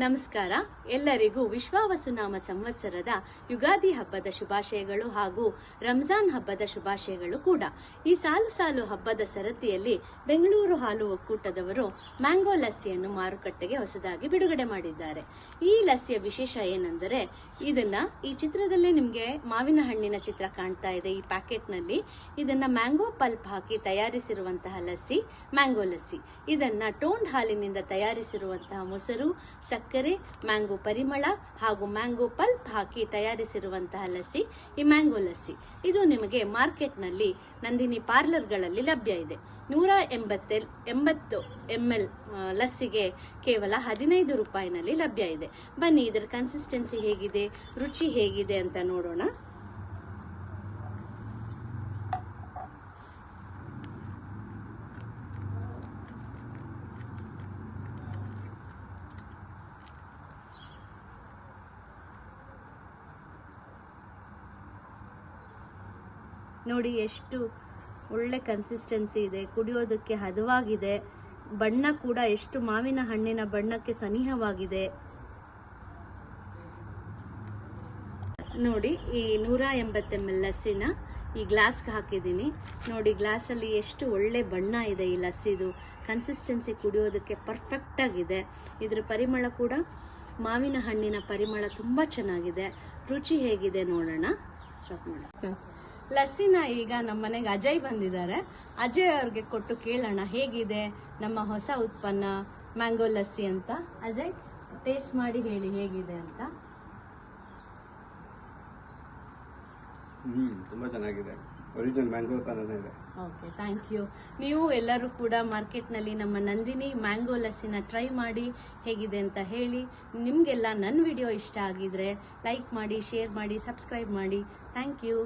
ನಮಸ್ಕಾರ, ಎಲ್ಲರಿಗೂ ವಿಶ್ವಾವಸುನಾಮ ಸಂವತ್ಸರದ ಯುಗಾದಿ ಹಬ್ಬದ ಶುಭಾಶಯಗಳು ಹಾಗೂ ರಂಜಾನ್ ಹಬ್ಬದ ಶುಭಾಶಯಗಳು ಕೂಡ. ಈ ಸಾಲು ಸಾಲು ಹಬ್ಬದ ಸರತಿಯಲ್ಲಿ ಬೆಂಗಳೂರು ಹಾಲು ಒಕ್ಕೂಟದವರು ಮ್ಯಾಂಗೋ ಲಸ್ಸಿಯನ್ನು ಮಾರುಕಟ್ಟೆಗೆ ಹೊಸದಾಗಿ ಬಿಡುಗಡೆ ಮಾಡಿದ್ದಾರೆ. ಈ ಲಸ್ಸಿಯ ವಿಶೇಷ ಏನೆಂದರೆ, ಇದನ್ನ ಈ ಚಿತ್ರದಲ್ಲೇ ನಿಮಗೆ ಮಾವಿನ ಹಣ್ಣಿನ ಚಿತ್ರ ಕಾಣ್ತಾ ಇದೆ. ಈ ಪ್ಯಾಕೆಟ್ನಲ್ಲಿ ಇದನ್ನ ಮ್ಯಾಂಗೋ ಪಲ್ಪ್ ಹಾಕಿ ತಯಾರಿಸಿರುವಂತಹ ಲಸ್ಸಿ ಮ್ಯಾಂಗೋ ಲಸ್ಸಿ. ಇದನ್ನ ಟೋಂಡ್ ಹಾಲಿನಿಂದ ತಯಾರಿಸಿರುವಂತಹ ಮೊಸರು, ಸಕ್ಕರೆ, ಮ್ಯಾಂಗೋ ಪರಿಮಳ ಹಾಗೂ ಮ್ಯಾಂಗೋ ಪಲ್ಪ್ ಹಾಕಿ ತಯಾರಿಸಿರುವಂತಹ ಲಸ್ಸಿ ಈ ಮ್ಯಾಂಗೋ ಲಸ್ಸಿ. ಇದು ನಿಮಗೆ ಮಾರ್ಕೆಟ್ನಲ್ಲಿ ನಂದಿನಿ ಪಾರ್ಲರ್ಗಳಲ್ಲಿ ಲಭ್ಯ ಇದೆ. 180 ml ಲಸ್ಸಿಗೆ ಕೇವಲ 15 ರೂಪಾಯಿನಲ್ಲಿ ಲಭ್ಯ ಇದೆ. ಬನ್ನಿ ಇದರ ಕನ್ಸಿಸ್ಟೆನ್ಸಿ ಹೇಗಿದೆ, ರುಚಿ ಹೇಗಿದೆ ಅಂತ ನೋಡೋಣ. ನೋಡಿ ಎಷ್ಟು ಒಳ್ಳೆ ಕನ್ಸಿಸ್ಟೆನ್ಸಿ ಇದೆ, ಕುಡಿಯೋದಕ್ಕೆ ಹದವಾಗಿದೆ. ಬಣ್ಣ ಕೂಡ ಎಷ್ಟು ಮಾವಿನ ಹಣ್ಣಿನ ಬಣ್ಣಕ್ಕೆ ಸನಿಹವಾಗಿದೆ. ನೋಡಿ, ಈ 180 ml ಲಸ್ಸಿನ ಈ ಗ್ಲಾಸ್ಗೆ ಹಾಕಿದ್ದೀನಿ. ನೋಡಿ, ಗ್ಲಾಸಲ್ಲಿ ಎಷ್ಟು ಒಳ್ಳೆ ಬಣ್ಣ ಇದೆ. ಈ ಲಸ್ಸಿದು ಕನ್ಸಿಸ್ಟೆನ್ಸಿ ಕುಡಿಯೋದಕ್ಕೆ ಪರ್ಫೆಕ್ಟ್ ಆಗಿದೆ. ಇದರ ಪರಿಮಳ ಕೂಡ ಮಾವಿನ ಹಣ್ಣಿನ ಪರಿಮಳ ತುಂಬ ಚೆನ್ನಾಗಿದೆ. ರುಚಿ ಹೇಗಿದೆ ನೋಡೋಣ. ಸ್ಟಾಪ್ ಮಾಡಿ. ಲಸ್ಸಿನ ಈಗ ನಮ್ಮ ಮನೆಗೆ ಅಜಯ್ ಬಂದಿದ್ದಾರೆ. ಅಜಯ್ ಅವ್ರಿಗೆ ಕೊಟ್ಟು ಕೇಳೋಣ ಹೇಗಿದೆ ನಮ್ಮ ಹೊಸ ಉತ್ಪನ್ನ ಮ್ಯಾಂಗೋ ಲಸ್ಸಿ ಅಂತ. ಅಜಯ್, ಟೇಸ್ಟ್ ಮಾಡಿ ಹೇಳಿ ಹೇಗಿದೆ ಅಂತ. ತುಂಬಾ ಚೆನ್ನಾಗಿದೆ. ಒರಿಜಿನಲ್ ಮ್ಯಾಂಗೋ ತರನೇ ಇದೆ. Okay, thank you. ನೀವು ಎಲ್ಲರೂ ಕೂಡ ಮಾರ್ಕೆಟ್ನಲ್ಲಿ ನಮ್ಮ ನಂದಿನಿ ಮ್ಯಾಂಗೋ ಲಸ್ಸಿನ ಟ್ರೈ ಮಾಡಿ ಹೇಗಿದೆ ಅಂತ ಹೇಳಿ. ನಿಮಗೆಲ್ಲ ನನ್ನ ವಿಡಿಯೋ ಇಷ್ಟ ಆಗಿದ್ರೆ ಲೈಕ್ ಮಾಡಿ, ಶೇರ್ ಮಾಡಿ, ಸಬ್ಸ್ಕ್ರೈಬ್ ಮಾಡಿ. Thank you.